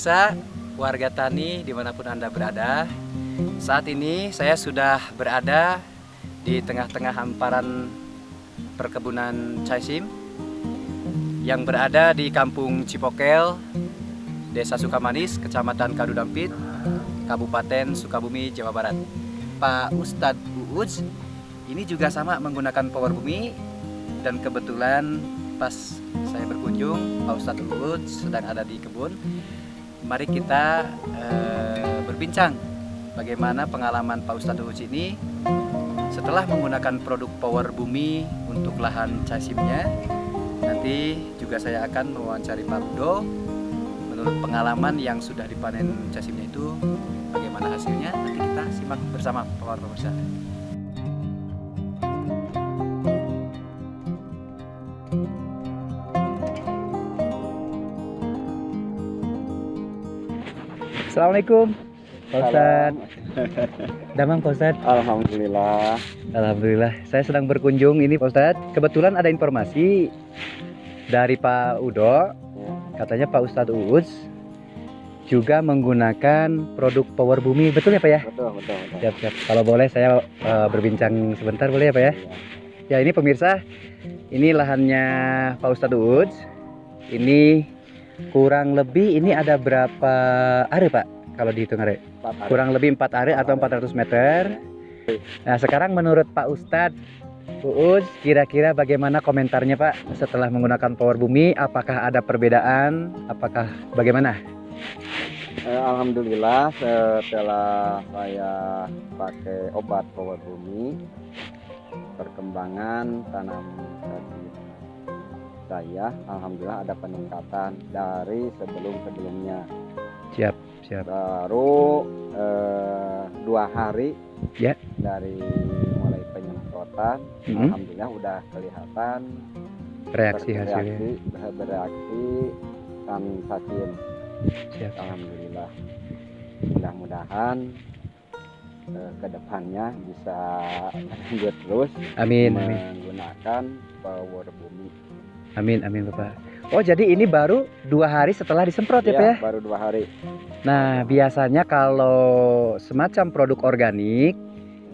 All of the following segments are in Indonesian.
pemirsa, warga tani dimanapun Anda berada, saat ini saya sudah berada di tengah-tengah hamparan perkebunan Caisim yang berada di Kampung Cipokel, Desa Sukamanis, Kecamatan Kadudampit, Kabupaten Sukabumi, Jawa Barat. Pak Ustadz Uuz ini juga sama menggunakan power bumi, dan kebetulan pas saya berkunjung, Pak Ustadz Uuz sedang ada di kebun. Mari kita berbincang bagaimana pengalaman Pak Ustadz Uuz ini setelah menggunakan produk power bumi untuk lahan Caisimnya. Nanti juga saya akan mewawancari Pak Udo menurut pengalaman yang sudah dipanen Caisimnya itu, bagaimana hasilnya. Nanti kita simak bersama para pemirsa. Assalamualaikum Pak Ustadz. Damang Pak Ustadz. Alhamdulillah. Alhamdulillah. Saya sedang berkunjung ini Pak Ustadz. Kebetulan ada informasi dari Pak Udo. Katanya Pak Ustadz Uuz juga menggunakan produk power bumi. Betul ya Pak ya? Betul. Siap. Kalau boleh saya berbincang sebentar, boleh ya Pak ya? Ya, ini pemirsa, ini lahannya Pak Ustadz Uuz. Ini kurang lebih ini ada berapa are Pak? Kalau dihitung are? Kurang lebih 4 are atau 400 meter. Nah, sekarang menurut Pak Ustadz Uuz, kira-kira bagaimana komentarnya Pak setelah menggunakan power bumi? Apakah ada perbedaan? Apakah bagaimana? Alhamdulillah, setelah saya pakai obat power bumi, perkembangan tanam tadi saya alhamdulillah ada peningkatan dari sebelumnya. Siap. Baru 2 hari ya dari mulai penyemprotan, alhamdulillah udah kelihatan reaksi hasilnya. bereaksi dan hasil. Siap. Alhamdulillah, mudah-mudahan kedepannya bisa lanjut terus. Amin. Menggunakan power bumi. Amin Bapak. Oh, jadi ini baru 2 hari setelah disemprot ya Pak ya? Baru 2 hari. Nah, biasanya kalau semacam produk organik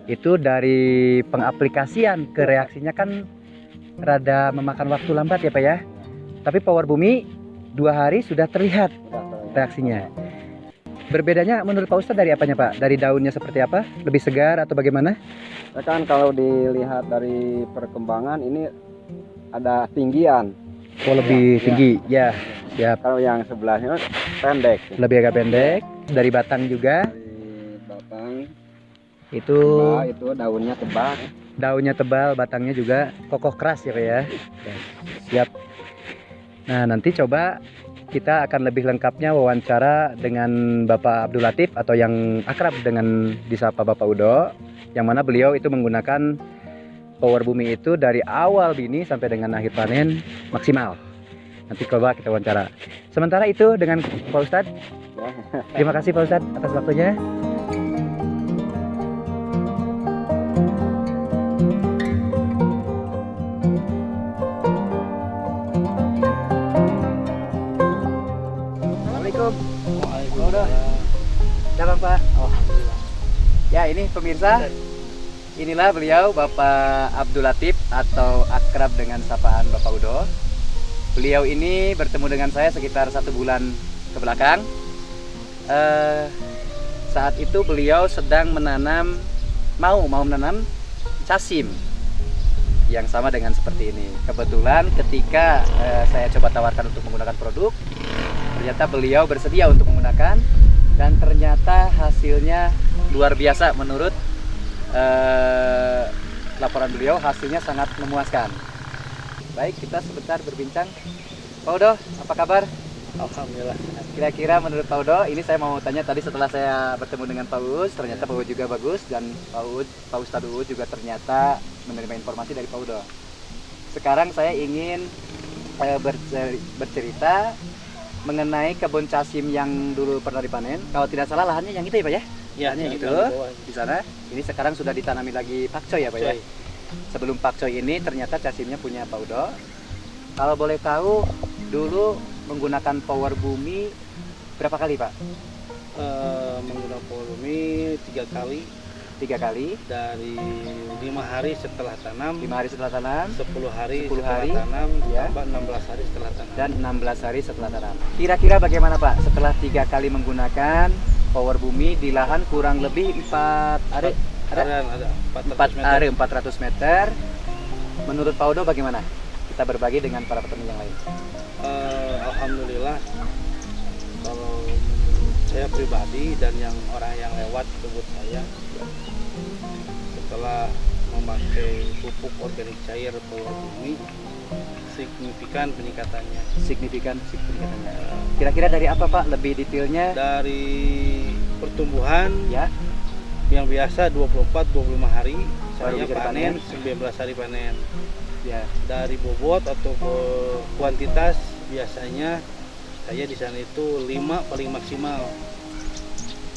itu dari pengaplikasian ke reaksinya kan rada memakan waktu lambat ya Pak ya? Tapi power bumi 2 hari sudah terlihat reaksinya. Berbedanya menurut Pak Ustadz dari apanya Pak? Dari daunnya seperti apa? Lebih segar atau bagaimana? Ya kan, kalau dilihat dari perkembangan ini ada tinggian. Oh, lebih tinggi ya. Siap. Kalau yang sebelahnya pendek. Lebih agak pendek. Dari batang juga. Dari batang itu daunnya tebal. Daunnya tebal, batangnya juga kokoh keras ya Pak ya. Siap. Nah, nanti coba kita akan lebih lengkapnya wawancara dengan Bapak Abdul Latif atau yang akrab dengan disapa Bapak Udo, yang mana beliau itu menggunakan power bumi itu dari awal bini sampai dengan akhir panen maksimal. Nanti coba kita wawancara. Sementara itu dengan Pak Ustadz. Terima kasih Pak Ustadz atas waktunya. Assalamualaikum. Waalaikumsalam. Damang Pak. Alhamdulillah. Ya, ini pemirsa. Inilah beliau Bapak Abdul Latif atau akrab dengan sapaan Bapak Udo. Beliau ini bertemu dengan saya sekitar 1 bulan ke belakang. Saat itu beliau sedang mau menanam Caisim yang sama dengan seperti ini. Kebetulan ketika saya coba tawarkan untuk menggunakan produk, ternyata beliau bersedia untuk menggunakan, dan ternyata hasilnya luar biasa menurut laporan beliau. Hasilnya sangat memuaskan. Baik, kita sebentar berbincang. Pak Udo, apa kabar? Alhamdulillah. Kira-kira menurut Pak Udo, ini saya mau tanya tadi setelah saya bertemu dengan Pak Uuz, ternyata Pak Uuz juga bagus, dan Pak Ustadz Uuz juga ternyata menerima informasi dari Pak Udo. Sekarang saya ingin bercerita mengenai kebun Caisim yang dulu pernah dipanen. Kalau tidak salah lahannya yang itu ya Pak ya? Ya, gitu. Di sana. Ini sekarang sudah ditanami lagi pakcoy ya Pak ya? Sebelum pakcoy ini ternyata Caisimnya punya Pak Udo. Kalau boleh tahu, dulu menggunakan power bumi Berapa kali Pak? Menggunakan power bumi 3 kali 3 kali. dari 5 hari setelah tanam, 5 hari setelah tanam 10 hari 10 setelah hari, tanam, ya. tambah 16 hari setelah tanam. dan 16 hari setelah tanam. Kira-kira bagaimana Pak setelah 3 kali menggunakan power bumi di lahan kurang lebih 4 are? Ada 4 are 400 meter. Menurut Pak Udo bagaimana? Kita berbagi dengan para petani yang lain. Alhamdulillah, kalau saya pribadi dan yang orang yang lewat kebun saya, setelah memakai pupuk organik cair power bumi, signifikan peningkatannya. Signifikan peningkatannya. Kira-kira dari apa Pak? Lebih detailnya? Dari pertumbuhan Ya, yang biasa 24-25 hari, saya bisa panen dipanen. 19 hari panen. ya. Dari bobot atau kuantitas, biasanya saya di sana itu 5 paling maksimal.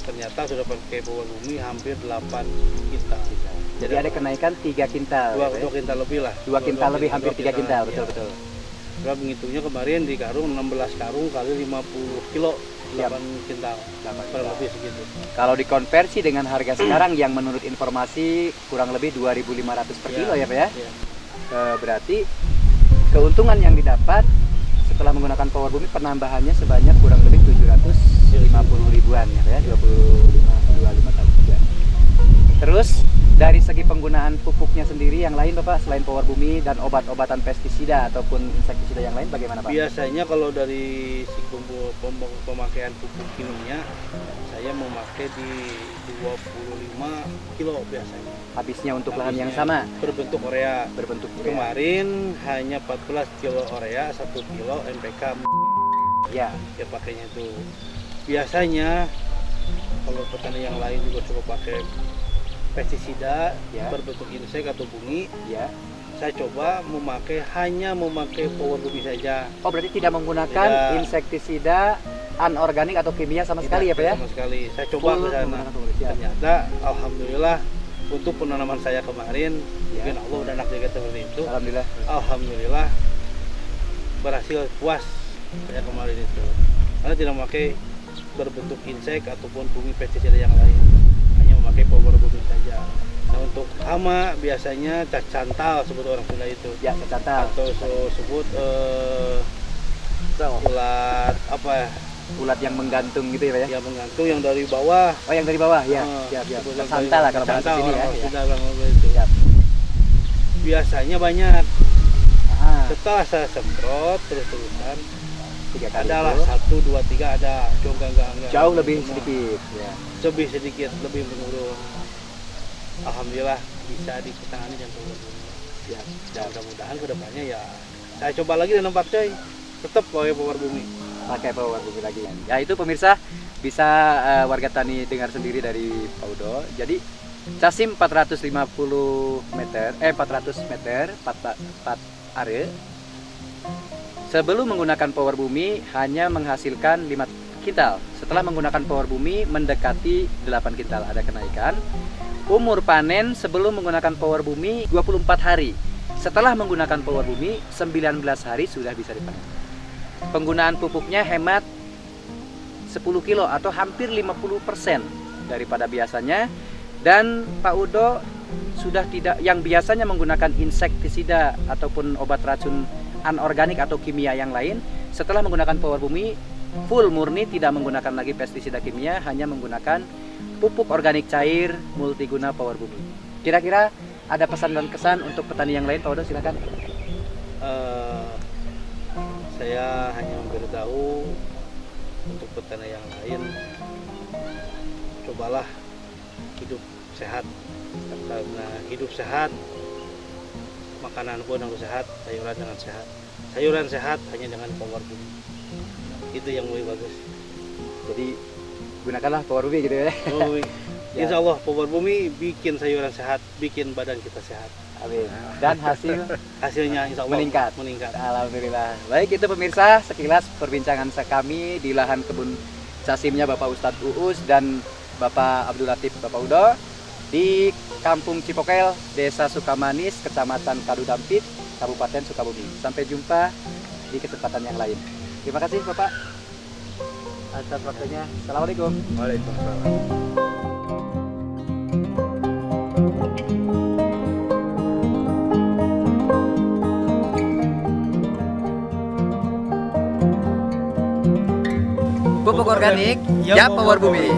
Ternyata sudah pakai power bumi hampir 8 kintal. Jadi ada kenaikan 3 kintal. 2 kintal lebih lah. 2 kintal lebih, hampir 3 kintal, iya. betul-betul. Saya menghitungnya kemarin di karung 16 karung kali 50 kilo, 8 kintal. Kurang lebih segitu. Kalau dikonversi dengan harga sekarang yang menurut informasi kurang lebih 2.500 per kilo ya Pak ya. Iya. Berarti keuntungan yang didapat setelah menggunakan power bumi penambahannya sebanyak kurang lebih 750 ribuan ya Pak ya, 25 tahun juga. Terus dari segi penggunaan pupuknya sendiri yang lain Bapak selain power bumi dan obat-obatan pestisida ataupun insektisida yang lain bagaimana Pak? Biasanya kalau dari si pemakaian pupuk kimia, saya memakai di 25 kilo biasanya. Habisnya untuk lahan yang Habisnya sama berbentuk urea. berbentuk urea. Kemarin hanya 14 kilo urea, 1 kilo NPK Ya, ya pakainya itu. Biasanya kalau petani yang lain juga coba pakai pestisida Ya. berbentuk insek atau bungi, ya. saya coba hanya memakai power bumi saja. Oh berarti tidak menggunakan Tidak. insektisida anorganik atau kimia sama sekali ya Pak ya? Sama sekali. Saya coba Full ke sana. menggunakan power bumi. Ya. Ternyata alhamdulillah untuk penanaman saya kemarin, Ya. mungkin Allah udah nak jaga seperti itu. Alhamdulillah. Alhamdulillah berhasil puas saya kemarin itu. Karena tidak memakai berbentuk insek ataupun bumi pestisida yang lain. Hanya memakai power bumi saja. Nah untuk hama biasanya cacantal sebut orang Sunda itu. Ya, cacat. Atau sebut ulat apa ya? Ulat yang menggantung gitu ya Pak ya? Ya menggantung yang dari bawah. Oh yang dari bawah ya. Ah, Ya. sebut yang Santal lah dari- kalau bahasa santal, sini ya. orang Ya. Sunda bilang begitu. Ya. Biasanya banyak. Ah, Setelah saya semprot terus-terusan, 3 kali adalah itu. 1, 2, 3 ada enggak. Jauh lebih Semua. sedikit. Ya. Lebih sedikit, lebih menurun. Alhamdulillah bisa ditangani dan turun. Ya. Dan mudah-mudahan kedepannya ya saya coba lagi dan Pak Coy tetap pakai power bumi. Pakai power bumi lagi. Ya itu pemirsa bisa warga tani dengar sendiri dari Pak Udo. Jadi Casim 450 meter, 400 meter, 4 are. Sebelum menggunakan power bumi hanya menghasilkan 5 kintal. Setelah menggunakan power bumi mendekati 8 kintal, ada kenaikan. Umur panen sebelum menggunakan power bumi 24 hari. Setelah menggunakan power bumi 19 hari sudah bisa dipanen. Penggunaan pupuknya hemat 10 kilo atau hampir 50% daripada biasanya. Dan Pak Udo sudah tidak, yang biasanya menggunakan insektisida ataupun obat racun anorganik atau kimia yang lain, setelah menggunakan power bumi full murni tidak menggunakan lagi pestisida kimia, hanya menggunakan pupuk organik cair multiguna power bumi. Kira-kira ada pesan dan kesan untuk petani yang lain, Pak Udo silakan. Saya hanya memberitahu untuk petani yang lain, cobalah hidup sehat. Karena hidup sehat, makanan pun harus sehat, sayuran dengan sehat. Sayuran sehat hanya dengan power bumi. Itu yang lebih bagus. Jadi gunakanlah power bumi gitu ya. Bumi. Ya. Insya Allah power bumi bikin sayuran sehat, bikin badan kita sehat. Amin. Dan Hasilnya insya Allah Meningkat. Alhamdulillah. Baik itu pemirsa, sekilas perbincangan kami di lahan kebun casimnya Bapak Ustadz Uus dan Bapak Abdul Latif Bapak Udo di Kampung Cipokel, Desa Sukamanis, Kecamatan Kadudampit, Kabupaten Sukabumi. Sampai jumpa di kesempatan yang lain. Terima kasih Bapak. atas waktunya. Assalamualaikum. Waalaikumsalam. Pupuk organik, ya power bumi.